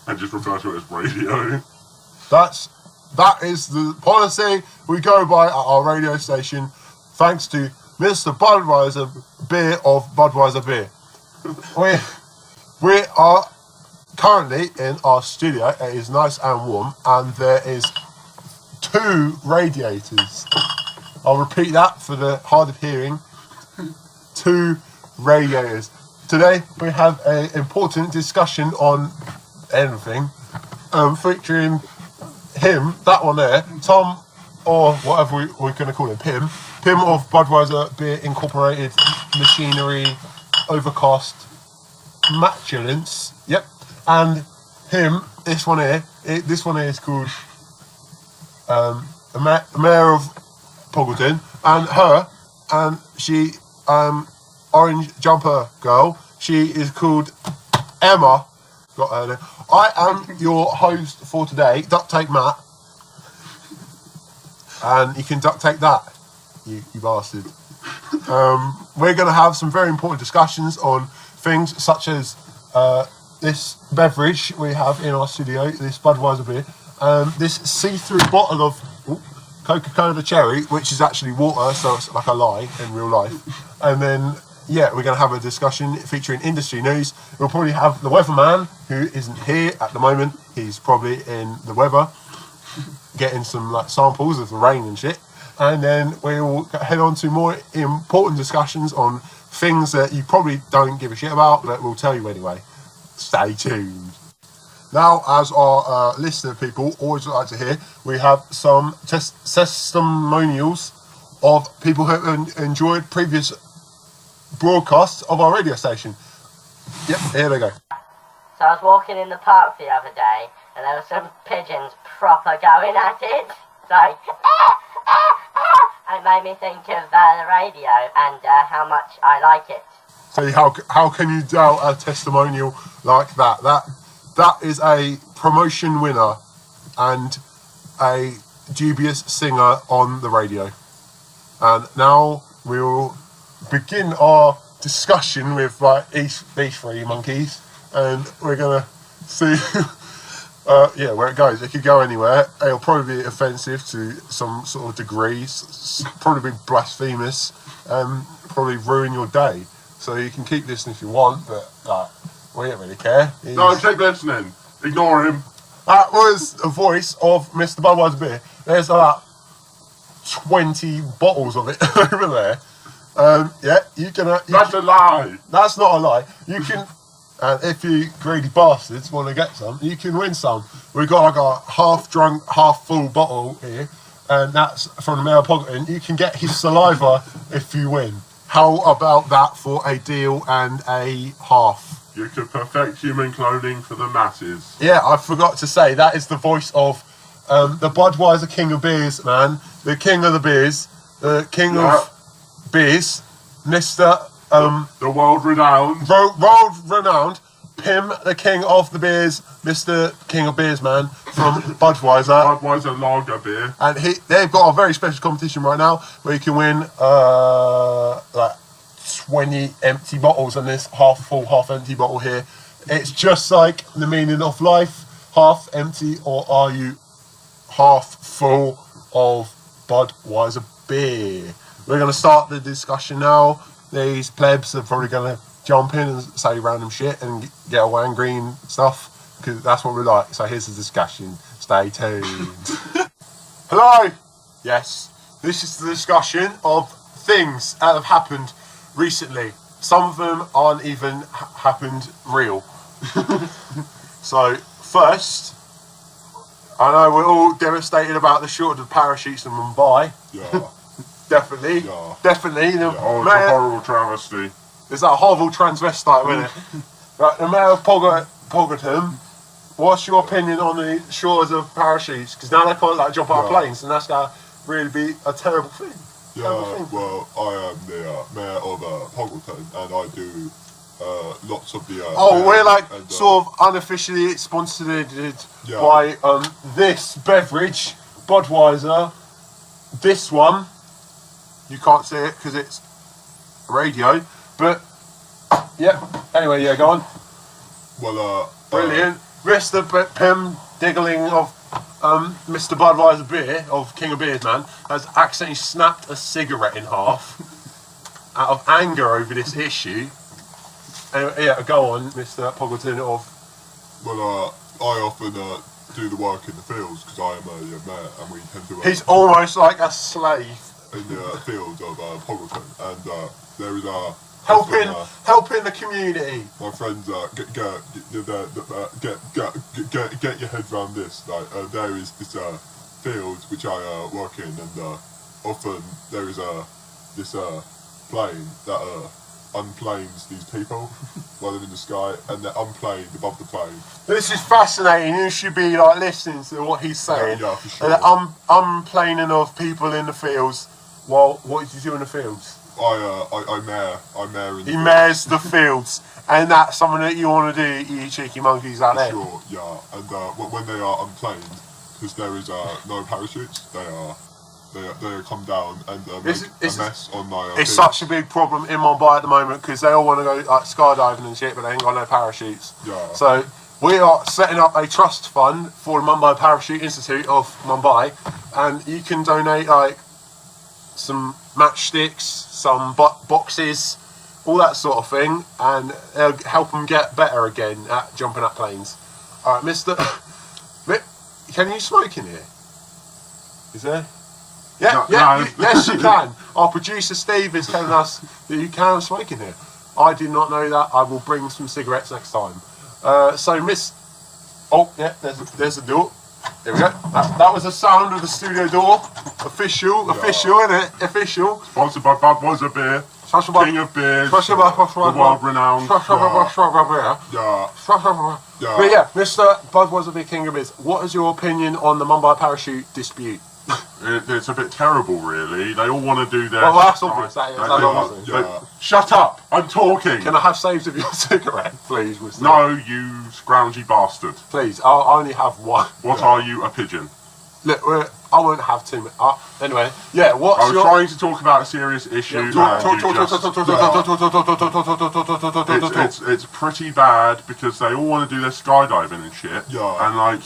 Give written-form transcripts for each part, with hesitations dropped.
And just refer to it as radio. That is the policy we go by at our radio station, thanks to Mr. Budweiser Beer of Budweiser Beer. We are currently in our studio. It is nice and warm, and there is 2 radiators. I'll repeat that for the hard of hearing. 2 radiators. Today we have an important discussion on anything, featuring him, that one there, Tom, or whatever we're going to call him, Pimm of Budweiser Beer Incorporated, Machinery, Overcast, Matulence, yep, and him, this one here is called Mayor of Poggleton, and her, and she, orange jumper girl, she is called Emma. Got her there. I am your host for today, Duct Tape Matt, and you can duct tape that, you bastard. We're going to have some very important discussions on things such as this beverage we have in our studio, this Budweiser beer, this see-through bottle of Coca-Cola Cherry, which is actually water, so it's like a lie in real life, and then yeah, we're going to have a discussion featuring industry news. We'll probably have the weatherman, who isn't here at the moment. He's probably in the weather, getting some like samples of the rain and shit. And then we'll head on to more important discussions on things that you probably don't give a shit about, but we'll tell you anyway. Stay tuned. Now, as our listener people always like to hear, we have some testimonials of people who have enjoyed previous broadcasts of our radio station. Yep, here they go. So I was walking in the park the other day, and there were some pigeons proper going at it. So, and it made me think of the radio and how much I like it. So how can you doubt a testimonial like that? That is a promotion winner and a dubious singer on the radio. And now we'll begin our discussion with like these 3 monkeys, and we're gonna see yeah, where it goes. It could go anywhere. It'll probably be offensive to some sort of degrees, probably be blasphemous, probably ruin your day. So you can keep listening if you want, but we don't really care. No, keep listening. Ignore him. That was a voice of Mr. Budweiser Beer. There's about 20 bottles of it over there. Yeah, you can. That's a lie. That's not a lie. You can, and if you greedy bastards want to get some, you can win some. We've got like a half-drunk, half-full bottle here, and that's from the Mayor of Poggleton. You can get his saliva if you win. How about that for a deal and a half? You could perfect human cloning for the masses. Yeah, I forgot to say, that is the voice of the Budweiser King of Beers, man. The King of the Beers. The King of Beers. Mr. The world-renowned. World-renowned Pimm the King of the Beers. Mr. King of Beers, man. From Budweiser. Budweiser lager beer. And they've got a very special competition right now where you can win like 20 empty bottles on this half-full, half-empty bottle here. It's just like the meaning of life. Half empty, or are you half full of Budweiser beer? We're going to start the discussion now. These plebs are probably going to jump in and say random shit and get away and green stuff, because that's what we like. So here's the discussion. Stay tuned. Hello. Yes, this is the discussion of things that have happened recently. Some of them aren't even happened real. So first, I know we're all devastated about the shortage of parachutes in Mumbai. Yeah. Definitely. Yeah. Definitely. Yeah. Oh, it's a horrible travesty. It's that horrible transvestite, isn't it? Right, the Mayor of Poggleton, what's your opinion on the shortage of parachutes? Because now they can't like jump out of planes, and that's going to really be a terrible thing. Yeah, well, I am the Mayor of Poggleton, and I do lots of the... we're like sort of unofficially sponsored by this beverage, Budweiser. This one, you can't see it because it's radio, but yeah. Anyway, yeah, go on. Well, brilliant. Mr. Pimm Diggling of Mr. Budweiser Beer, of King of Beers Man, has accidentally snapped a cigarette in half out of anger over this issue. Yeah, go on, Mr. Poggleton of... Well, I often do the work in the fields because I am a mayor and we tend to... He's almost like a slave. In the field of Poggleton, and there is a... helping the community. My friends, get your head round this. Like, there is this field which I work in, and often there is this plane that unplanes these people while they're in the sky, and they're unplaned above the plane. This is fascinating. You should be like listening to what he's saying. Yeah, for sure. Unplaning of people in the fields. Well, what did you do in the fields? I mayor in the He mares the fields, and that's something that you want to do, you cheeky monkeys out there. Sure, yeah, and when they are unplaned, because there is no parachutes, they come down and make a mess on my... It's such a big problem in Mumbai at the moment, because they all want to go like skydiving and shit, but they ain't got no parachutes. Yeah. So we are setting up a trust fund for the Mumbai Parachute Institute of Mumbai, and you can donate like some matchsticks, some boxes, all that sort of thing, and help them get better again at jumping at planes. Alright, Mr. Can you smoke in here? Is there? Yeah, No. yes you can. Our producer Steve is telling us that you can smoke in here. I did not know that. I will bring some cigarettes next time. So Miss... Oh, yeah, there's a door. There we go. That was the sound of the studio door. Official, innit? Official. Sponsored by Budweiser Beer, King of Beers, the world-renowned. Yeah. But yeah, Mr. Budweiser Beer, King of Beers, what is your opinion on the Mumbai parachute dispute? It's a bit terrible, really. They all want to do their... Well, that's obvious. That's obvious. Shut up! I'm talking! Can I have saves of your cigarette, please, Mr. No, you scroungy bastard. Please, I only have one. What are you, a pigeon? Look, I won't have too many. Anyway, yeah, what's I was trying to talk about a serious issue. It's pretty bad because they all want to do their skydiving and shit. Yeah. And like,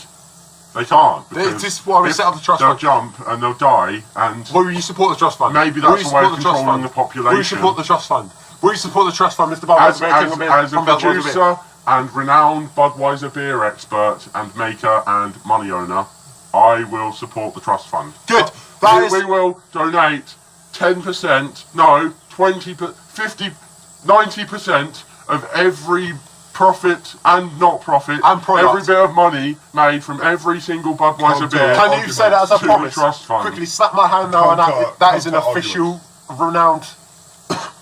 they can't. This is why we set up the trust fund. fund. They'll jump and they'll die and... Will you support the trust fund? Maybe that's the way of controlling the population. Will you support the trust fund? Will you support the trust fund, Mr. Budweiser? As a producer and renowned Budweiser beer expert and maker and money owner, I will support the trust fund. Good. We will donate 10%, no, 20, 50, 90% of every profit and not profit, every bit of money made from every single Budweiser beer. Can you say that as a promise? Trust fund. Quickly slap my hand now, and that is an official, renowned...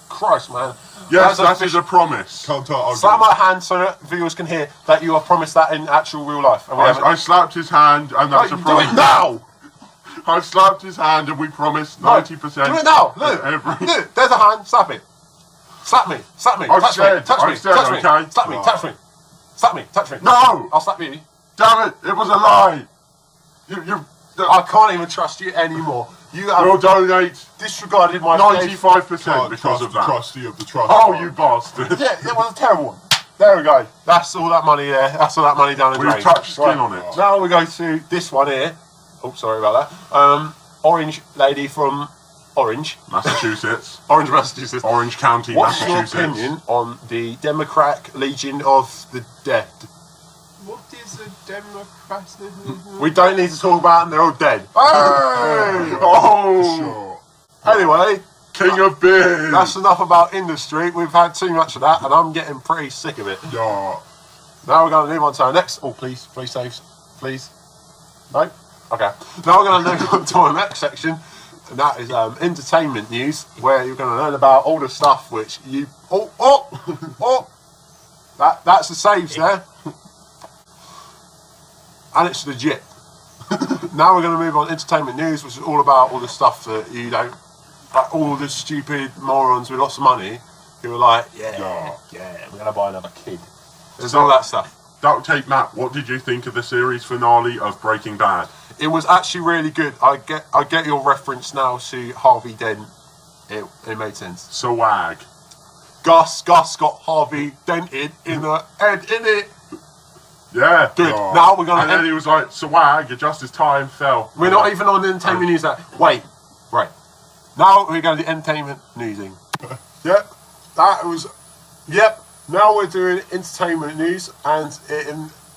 Christ, man. Yes, that is a promise. Slap my hand so that viewers can hear that you have promised that in actual real life. I slapped his hand and that's a promise. Do it now! I've slapped his hand and we promised 90%. Do it now! Look, look, there's a hand, slap it. Slap me, touch me, touch me, slap me, touch me. Slap me, touch me. No! I'll slap you. Damn it, it was a lie! I can't even trust you anymore. You have will donate disregarded my 95% because of that. Trustee of the trust. Oh, you bastard! Yeah, it was a terrible one. There we go. That's all that money there. That's all that money down the drain. We've touched skin on it. Now we go to this one here. Oh, sorry about that. Orange lady from Orange, Massachusetts. Orange, Massachusetts. Orange County, What's Massachusetts. your opinion on the Democratic Legion of the Dead? What is a Democratic? We don't need to talk about them. They're all dead. Hey! Oh! Sure. Anyway, King of Beers! that's enough about industry. We've had too much of that, and I'm getting pretty sick of it. Yeah. Now we're going to move on to our next... Oh, please saves. Please. No? Okay. Now we're going to move on to our next section, and that is entertainment news, where you're going to learn about all the stuff which you... That's the saves there. And it's legit. Now we're going to move on to entertainment news, which is all about all the stuff that you don't... Like all the stupid morons with lots of money who are like, yeah, we're going to buy another kid. There's all that stuff. Duct Tape Matt, what did you think of the series finale of Breaking Bad? It was actually really good. I get your reference now to Harvey Dent. It made sense. Swag. Gus got Harvey dented in the head, innit? Yeah. Good. Yeah. Now we're gonna. And then he was like, swag, just as time fell. We're not even on the entertainment news. Wait, right. Now we're going to the entertainment newsing. Yep, that was. Yep. Now we're doing entertainment news, and it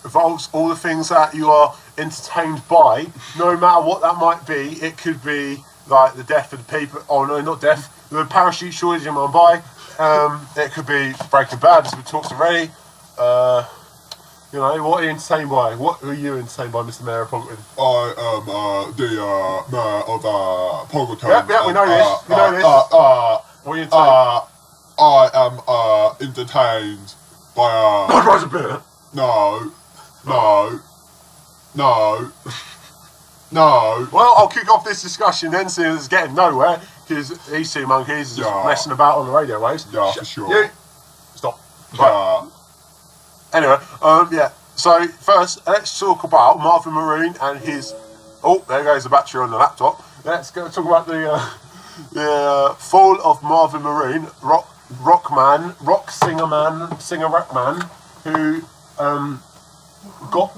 involves all the things that you are entertained by, no matter what that might be. It could be like the death of the people. Oh no, not death. The parachute shortage in Mumbai. It could be Breaking Bad, as we talked already. You know, what are you entertained by? What are you entertained by, Mr. Mayor of Poggleton? I am the mayor of Poggleton. Yep, we know this. We know this. What are you entertained? I am entertained by Budweiser beer. No. Well, I'll kick off this discussion then, since it's getting nowhere, because these two monkeys are just messing about on the radio waves. Yeah, for sure. You. Stop. Right. Anyway, yeah. So first, let's talk about Marvin Maroon and his. Oh, there goes the battery on the laptop. Let's go talk about the fall of Marvin Maroon, rock singer rock man, who got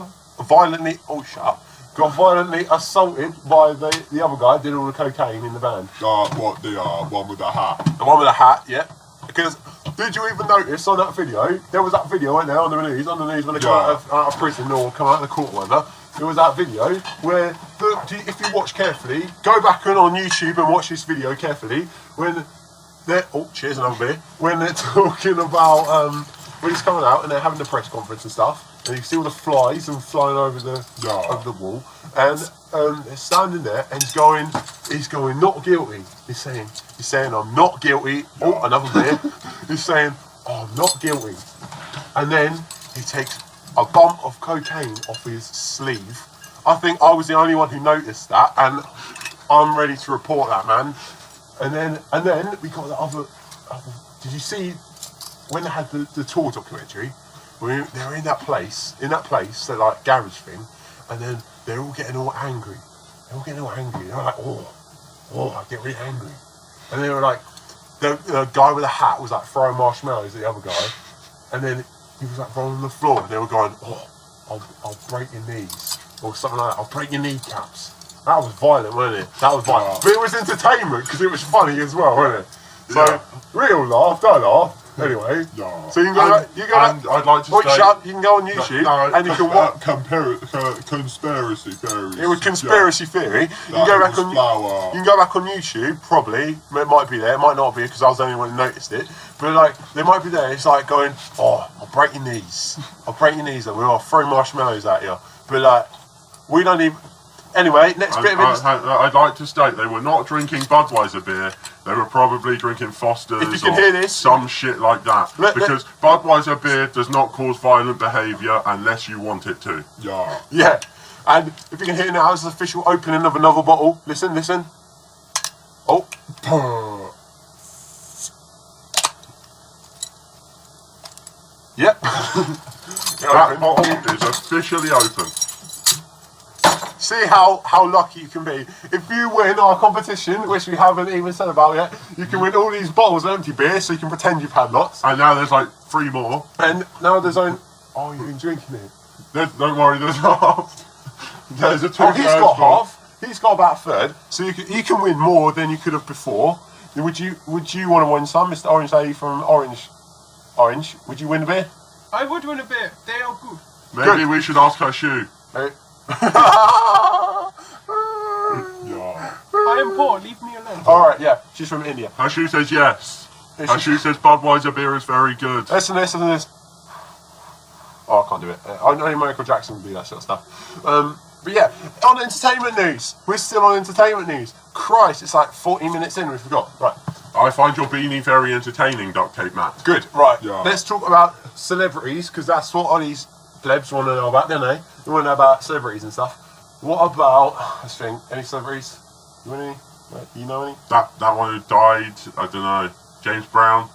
violently. Oh, shut up. Got violently assaulted by the other guy did all the cocaine in the band. What, the one with the hat? The one with the hat, yeah. Because, did you even notice on that video, there was that video right now on the news when they come out of prison or come out of the court or whatever, there was that video where, if you watch carefully, go back on YouTube and watch this video carefully, when they're, oh, cheers, another beer, when they're talking about, when he's coming out and they're having the press conference and stuff, and you see all the flies and flying over the wall, and they're standing there, and he's going, not guilty. He's saying, I'm not guilty. Oh, another beer. He's saying, oh, I'm not guilty. And then he takes a bump of cocaine off his sleeve. I think I was the only one who noticed that, and I'm ready to report that, man. And then we got the other. Did you see when they had the tour documentary? They were in that place, that like garage thing, and then they're all getting all angry. They're like, oh, I get really angry. And they were like, the guy with the hat was like throwing marshmallows at the other guy, and then he was like rolling on the floor, and they were going, oh, I'll break your knees, or something like that. I'll break your kneecaps. That was violent, wasn't it? That was violent. But it was entertainment because it was funny as well, wasn't it? So real laugh, don't laugh. Anyway, so you can go. I'd like to say, you can go on YouTube and you can watch conspiracy theories. It was conspiracy theory. You can go back on YouTube. Probably it might be there. It might not be because I was the only one who noticed it. But like, they might be there. It's like going, oh, I'll break your knees. I'll throw marshmallows at you. But like, we don't even. Anyway, next bit of I'd like to state they were not drinking Budweiser beer. They were probably drinking Foster's if you can hear this, some shit like that. Because Budweiser beer does not cause violent behaviour unless you want it to. Yeah. Yeah. And if you can hear now, it's the official opening of another bottle. Listen. Oh. Yep. That bottle is officially open. See how lucky you can be. If you win our competition, which we haven't even said about yet, you can win all these bottles of empty beer, so you can pretend you've had lots. And now there's like 3 more. And now there's only... Oh, you've been drinking it. Don't worry, there's half. There's a 2 he's got half. He's got about a third. So you can win more than you could have before. Would you want to win some, Mr. Orange Lady from Orange? Would you win a beer? I would win a beer. They are good. Maybe we should ask her shoe. I am poor, leave me alone. Alright, yeah, she's from India. Her shoe says yes. Her shoe says Budweiser beer is very good. Listen to this. Oh, I can't do it. Only Michael Jackson would do that sort of stuff. But yeah, on entertainment news. We're still on entertainment news. Christ, it's like 40 minutes in, we forgot. Right. I find your beanie very entertaining, Duct Tape Matt. Good, right. Yeah. Let's talk about celebrities, because that's what all these plebs want to know about, don't they? They want to know about celebrities and stuff. What about, let's think, any celebrities? You know any? That one who died, I don't know, James Brown?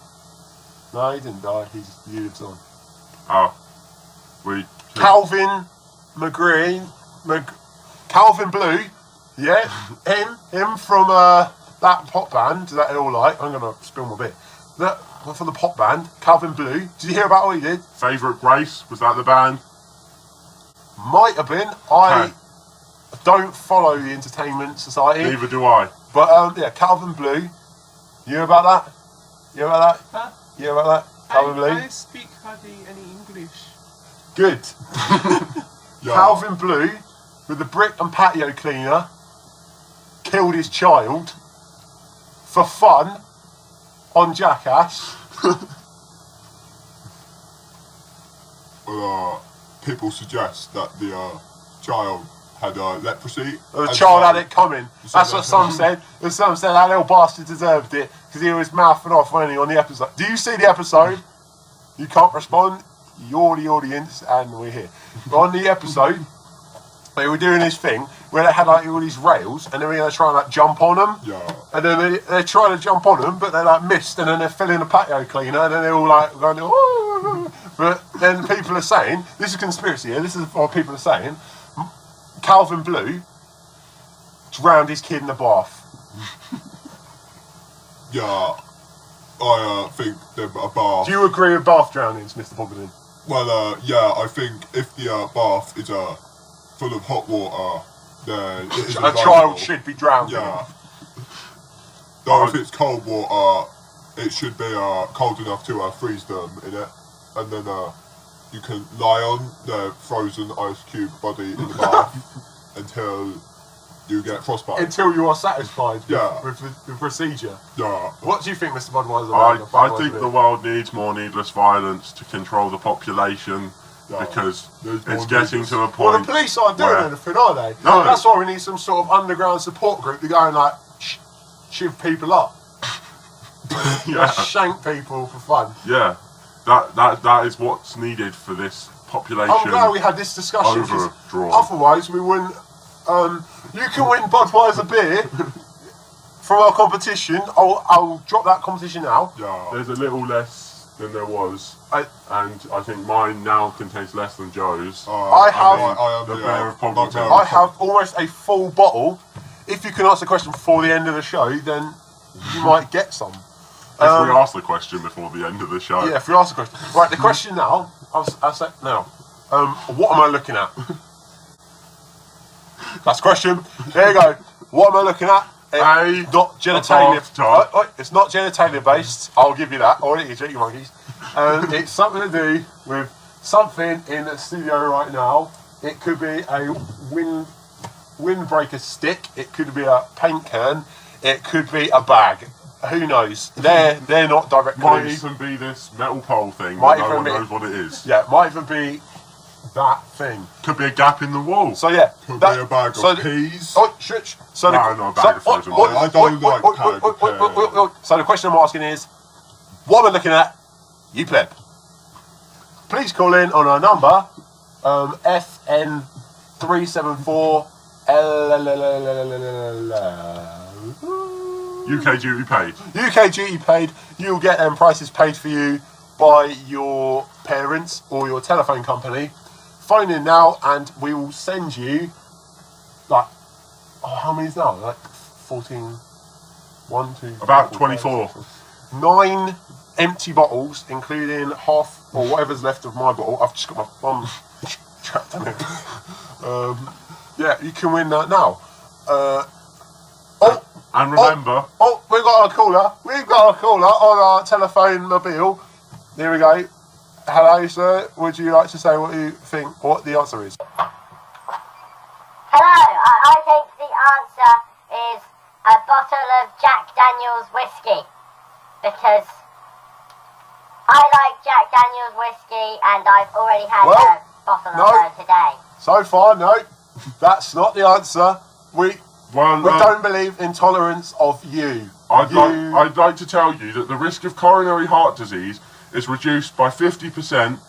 No, he didn't die, he lives on. Oh. Calvin McGree, Calvin Blue, yeah, him from that pop band that they all like. I'm going to spill my beer. That from the pop band, Calvin Blue. Did you hear about what he did? Favourite Grace, was that the band? Might have been. I Okay. don't follow the Entertainment Society. Neither do I. But yeah, Calvin Blue. You hear about that? You hear about that? Huh? You hear about that? Calvin Blue? I speak hardly any English. Good. Yeah. Calvin Blue, with the brick and patio cleaner, killed his child for fun on Jackass. Well, people suggest that the child had leprosy. The and child so- had it coming. That's what some said. And some said that little bastard deserved it because he was mouthing off when he on the episode. Do you see the episode? You can't respond. You're the audience and we're here. But on the episode, they were doing this thing where they had like all these rails and then they were going to try and like jump on them. Yeah. And then they're trying to jump on them, but they like missed, and then they're filling the patio cleaner, and then they're all like going, "Ooh." But then people are saying, this is conspiracy here, this is what people are saying, Calvin Blue drowned his kid in the bath. Yeah. I think a bath. Do you agree with bath drownings, Mr. Poggleton? Well, yeah, I think if the bath is full of hot water, then it is A advisable. child should be drowned. Yeah. Though if it's cold water, it should be cold enough to freeze them in it, and then you can lie on the frozen ice cube body in the bath until you get frostbite. Until you are satisfied Yeah. with the procedure. Yeah. What do you think, Mr. Budweiser? I think the world needs more needless violence to control the population Yeah. because There's more it's getting needless. to a Well, the point. police aren't doing where- anything, are they? No. That's why we need some sort of underground support group to go and like shiv people up. Yeah, Shank people for fun. yeah. That is what's needed for this population. I'm glad we had this discussion. 'cause Overdrawn. Otherwise, we wouldn't. You can win Budweiser beer from our competition. I'll drop that competition now. Yeah. There's a little less than there was, I- and I think mine now contains less than Joe's. I have- I am the the bear of Poggleton. I have almost a full bottle. If you can answer the question before the end of the show, then you might get some. If we ask the question before the end of the show. Yeah, if you ask the question. Right, the question now. I'll say now. What am I looking at? That's the question. There you go. What am I looking at? Not genitalia. bathtub. It's not genitalia based. I'll give you that. All right, you cheeky monkeys. It's something to do with something in the studio right now. It could be a windbreaker stick. It could be a paint can. It could be a bag. Who knows? They're not direct Might clues. even be this metal pole thing, Might but no even one be- knows what it is. Yeah, might even be that thing. Could be a gap in the wall. So yeah, Could be a bag of the- peas. Oh, shush. So No, not a bag of frozen peas. I don't like bag of peas. So the question I'm asking is, what am I looking at? You pleb. Please call in on our number, FN 374 UK duty paid. UK duty paid. You'll get them prices paid for you by your parents or your telephone company. Phone in now and we will send you like, how many is now? Like 14, 1, 2, About 3, 4, 24. 5, 6, 9 empty bottles, including half or whatever's left of my bottle. I've just got my bum trapped in it. Yeah, you can win that now. And remember, Oh, we've got a caller. We've got a caller on our telephone mobile. There we go. Hello, sir. Would you like to say what you think, what the answer is? Hello, I think the answer is a bottle of Jack Daniel's whiskey. Because I like Jack Daniel's whiskey and I've already had Well, a bottle no. of her today. So far, no. That's not the answer. We well, don't believe in tolerance of you. I'd like to tell you that the risk of coronary heart disease is reduced by 50%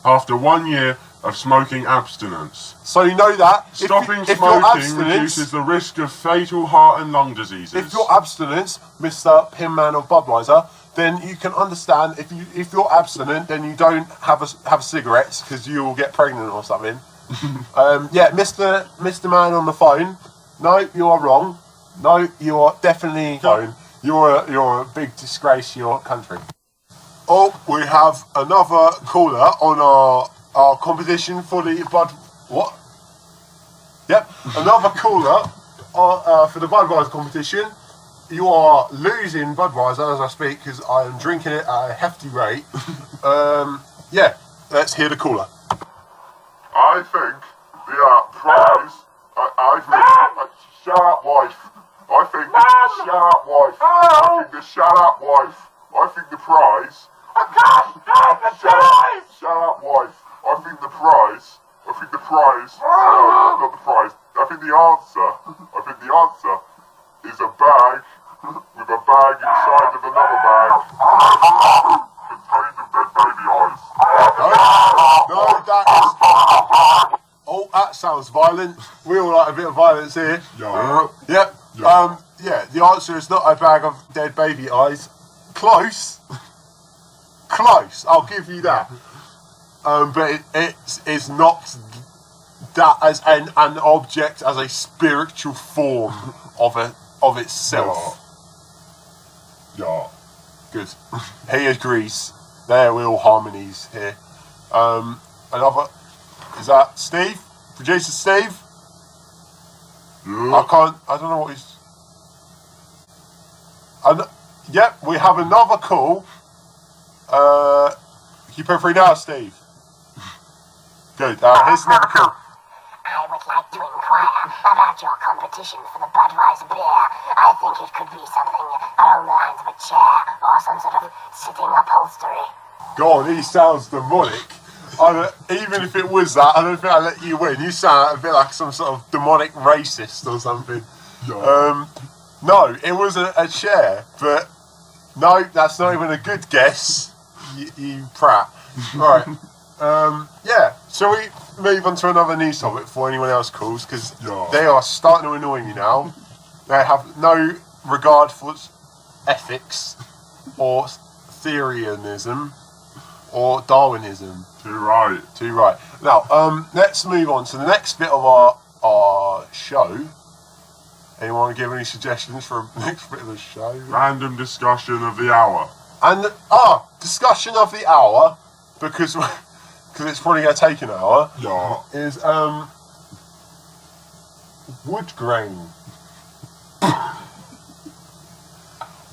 after 1 year of smoking abstinence. So you know that. Stopping if your smoking abstinence, reduces the risk of fatal heart and lung diseases. if your abstinence, Mr. Pimm Man of Budweiser, then you can understand if you're abstinent, then you don't have cigarettes because you will get pregnant or something. Yeah, Mr. Man on the phone. No, you are wrong. No, you are definitely phone. You're a big disgrace to your country. Oh, we have another caller on our competition for the What? Yep, another caller for the Budweiser competition. You are losing Budweiser as I speak because I am drinking it at a hefty rate. Yeah, let's hear the caller. I think the prize. I think. Shut up, wife. I think. Shut up, wife. I think the shut up, wife. I think the prize. Shut up, wife. I think the prize. I think the prize. No, not the prize. I think the answer. I think the answer is a bag with a bag inside of another bag contained of dead baby eyes. No, that is. Oh, that sounds violent. We all like a bit of violence here. Yeah. Yep. Yeah. The answer is not a bag of dead baby eyes. Close. Close. I'll give you that. But it is not that as an object, as a spiritual form of itself. Yeah. Good. He agrees. They're all harmonies here. Another. Is that Steve? Producer Steve? Yeah. I don't know what he's... Yep, we have another call. You put through now, Steve. Good. Here's another call. I would like to inquire about your competition for the Budweiser beer. I think it could be something along the lines of a chair or some sort of sitting upholstery. God, he sounds demonic. Even if it was that, I don't think I'd let you win. You sound a bit like some sort of demonic racist or something. Yeah. No, it wasn't a chair, but no, that's not even a good guess. You prat. Right. Yeah. Shall we move on to another news topic before anyone else calls? Because they are starting to annoy me now. They have no regard for ethics or theorianism or Darwinism. Too right. Too right. Now, let's move on to the next bit of our show. Anyone want to give any suggestions for the next bit of the show? Random discussion of the hour. And discussion of the hour, because it's probably going to take an hour. Yeah. Is wood grain.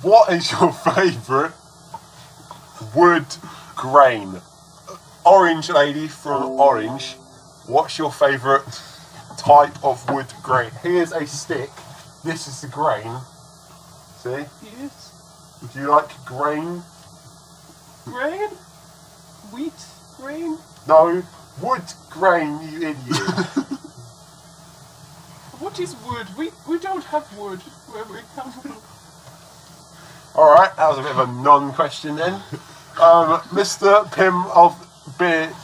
What is your favourite wood grain? Orange lady from Orange. What's your favourite type of wood grain? Here's a stick. This is the grain. See? Yes. Do you like grain? Grain? Wheat? Grain? No, wood grain, you idiot. What is wood? We don't have wood where we come from. Alright, that was a bit of a non-question then. Mr. Pimm of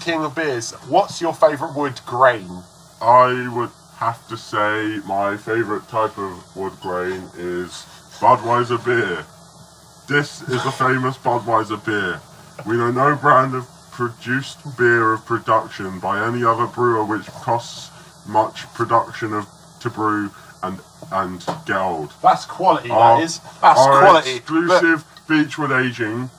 King of Beers, what's your favourite wood grain? I would have to say my favourite type of wood grain is Budweiser beer. This is a famous Budweiser beer. We know no brand of produced beer of production by any other brewer which costs much production to brew and get old. That's quality, that is. That's our quality. Exclusive Beechwood aging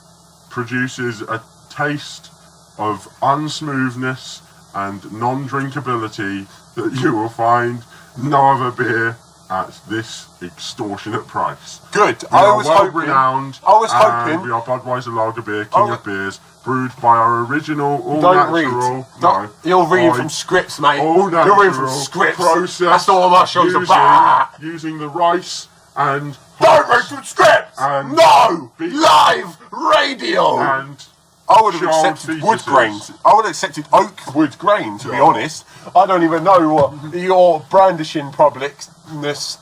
produces a taste of unsmoothness and non-drinkability that you will find no other beer at this extortionate price. Good. We are renowned. I was hoping. We are Budweiser Lager Beer, King of Beers, brewed by our original all Don't natural. read. You're reading from scripts, mate. All natural. You're reading from scripts. Process. That's all my shows about. Using the rice and. Don't read from scripts. And no live radio. And I would have accepted wood grains. I would have accepted oak wood grain, to be honest. I don't even know what your brandishing publicness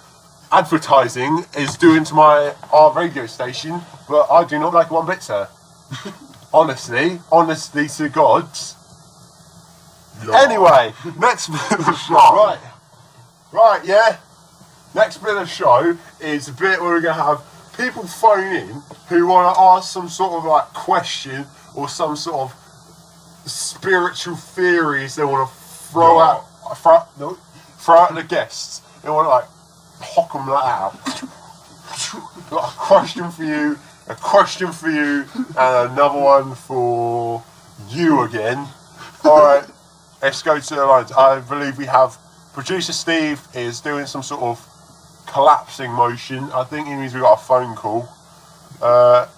advertising is doing to our radio station, but I do not like one bit, sir. Honestly to gods. Yeah. Anyway, next bit of the show. Right, yeah. Next bit of the show is a bit where we're going to have people phone in who want to ask some sort of like question or some sort of spiritual theories they want to throw out at the guests. They want to like hock them like out. Got a question for you, and another one for you again. Alright, let's go to the lines. I believe we have producer Steve is doing some sort of collapsing motion. I think it means we got a phone call.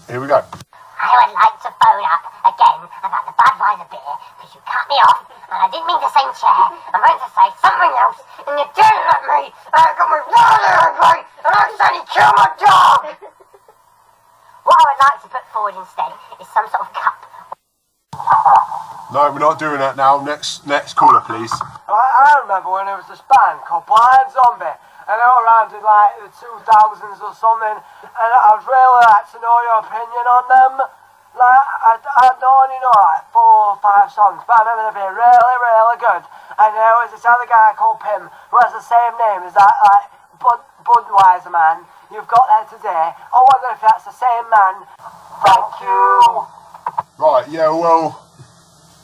Here we go. I would like to phone up again about the Budweiser beer because you cut me off and I didn't mean to say chair. I meant to say something else and you didn't let me and I got me really angry and I accidentally killed my dog. What I would like to put forward instead is some sort of cup. No, we're not doing that now. Next caller, please. I remember when there was this band called Blind Zombie, and they were around in like the 2000s or something, and I'd really like to know your opinion on them. Like, I'd only know like 4 or 5 songs, but I remember them being really, really good. And there was this other guy called Pimm, who has the same name as that like Budweiser man you've got there today. I wonder if that's the same man. Thank you. Right, yeah, well,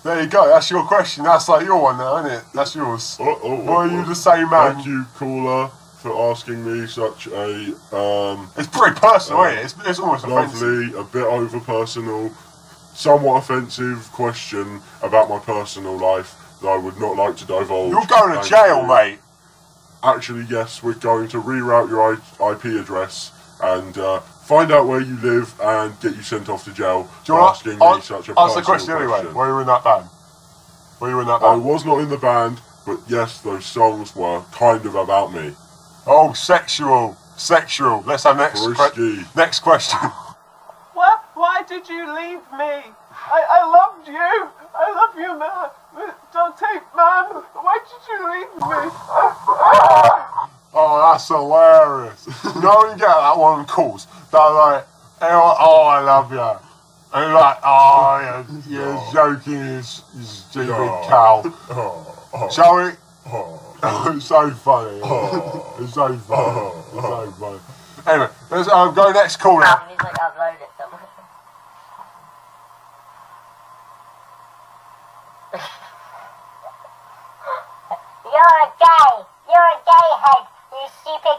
there you go. That's your question. That's like your one now, isn't it? That's yours. Were you the same man? Thank you, caller, for asking me such a It's pretty personal, isn't it? It's almost offensive. lovely, a bit over personal, somewhat offensive question about my personal life that I would not like to divulge. You're going to Thank jail, you. mate. Actually, yes, we're going to reroute your IP address and find out where you live and get you sent off to jail Do you for want asking to me such a ask the personal question anyway? Were you in that band? I was not in the band, but yes, those songs were kind of about me. Oh, sexual. Let's have next question. Why did you leave me? I loved you. I love you, man. Duct Tape Man. Why did you leave me? Oh, that's hilarious. No, you get that one calls. They're like, oh, I love you. And you're like, oh, you're joking, you stupid cow. Shall we? It's so funny. It's so funny. Anyway, let's go next call now. He's like, upload it somewhere. You're a gay head, you stupid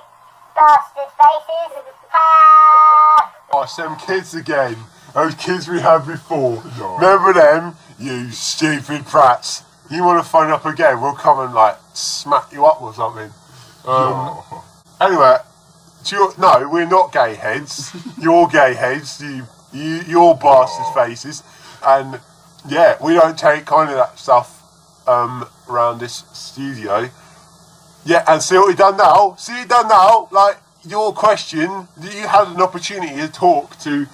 bastard faces. Ha! Oh, it's them kids again. Those kids we had before. Remember them? You stupid brats. You want to phone up again? We'll come and like smack you up or something. Anyway, no, we're not gay heads. You're gay heads. You're bastard faces. And yeah, we don't take kind of that stuff around this studio. Yeah, and see what we've done now? Like, your question, you had an opportunity to talk to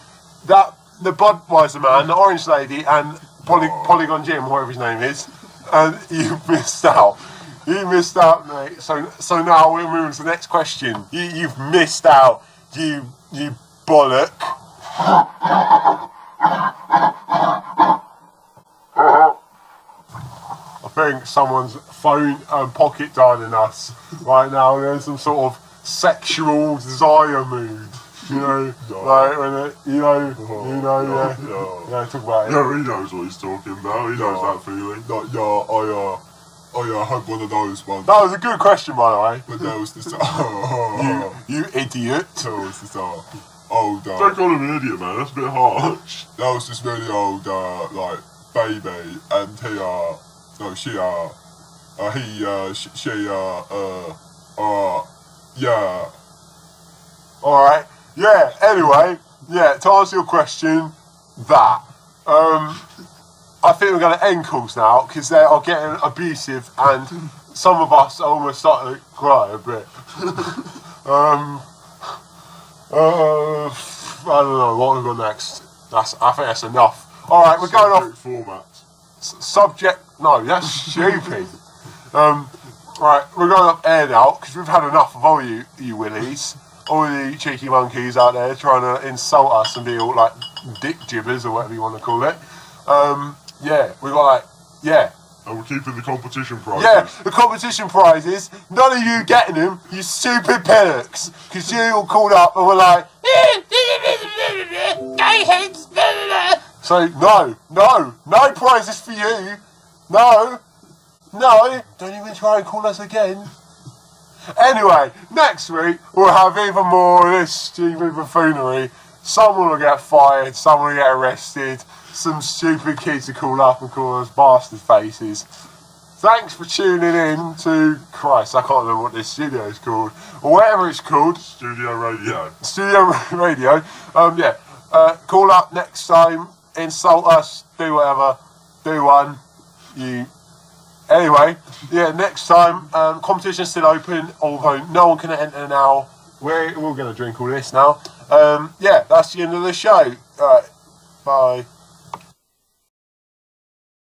the Budweiser man, the Orange Lady, and Polygon Jim, whatever his name is, and you missed out. You missed out, mate. So now we're moving to the next question. You've missed out, you bollock. I think someone's phone pocket dialing us right now. There's some sort of sexual desire mood, you know, like when yeah, talk about it. Yeah, he knows what he's talking about. He knows that feeling. Like, I had one of those ones. That was a good question, by the way. But there was this. You idiot. There was this old. Don't call him an idiot, man. That's a bit harsh. There was this really old like baby, and yeah. Alright, yeah, anyway, yeah, to answer your question, that. I think we're going to end calls now, because they are getting abusive, and some of us are almost starting to cry a bit. I don't know, what we've got next? I think that's enough. Alright, we're going off... format. Subject, no, that's stupid. Right, we're going up air now, because we've had enough of all you willies, all the cheeky monkeys out there trying to insult us and be all like dick jibbers or whatever you want to call it. Yeah, we got like, yeah. And we're keeping the competition prizes. Yeah, the competition prizes, none of you getting them, you stupid pillocks, because you all called up and were like, gay heads. So, no prizes for you. No, don't even try and call us again. Anyway, next week we'll have even more of this stupid buffoonery. Someone will get fired, someone will get arrested, some stupid kids will call up and call us bastard faces. thanks for tuning in to Christ. I can't remember what this studio is called or whatever it's called. Studio Radio. Studio Radio. Yeah. Call up next time. Insult us. Do whatever. Do one. Anyway, yeah, next time, competition's still open, although no one can enter now. We're all going to drink all this now. Yeah, that's the end of the show. Right, bye.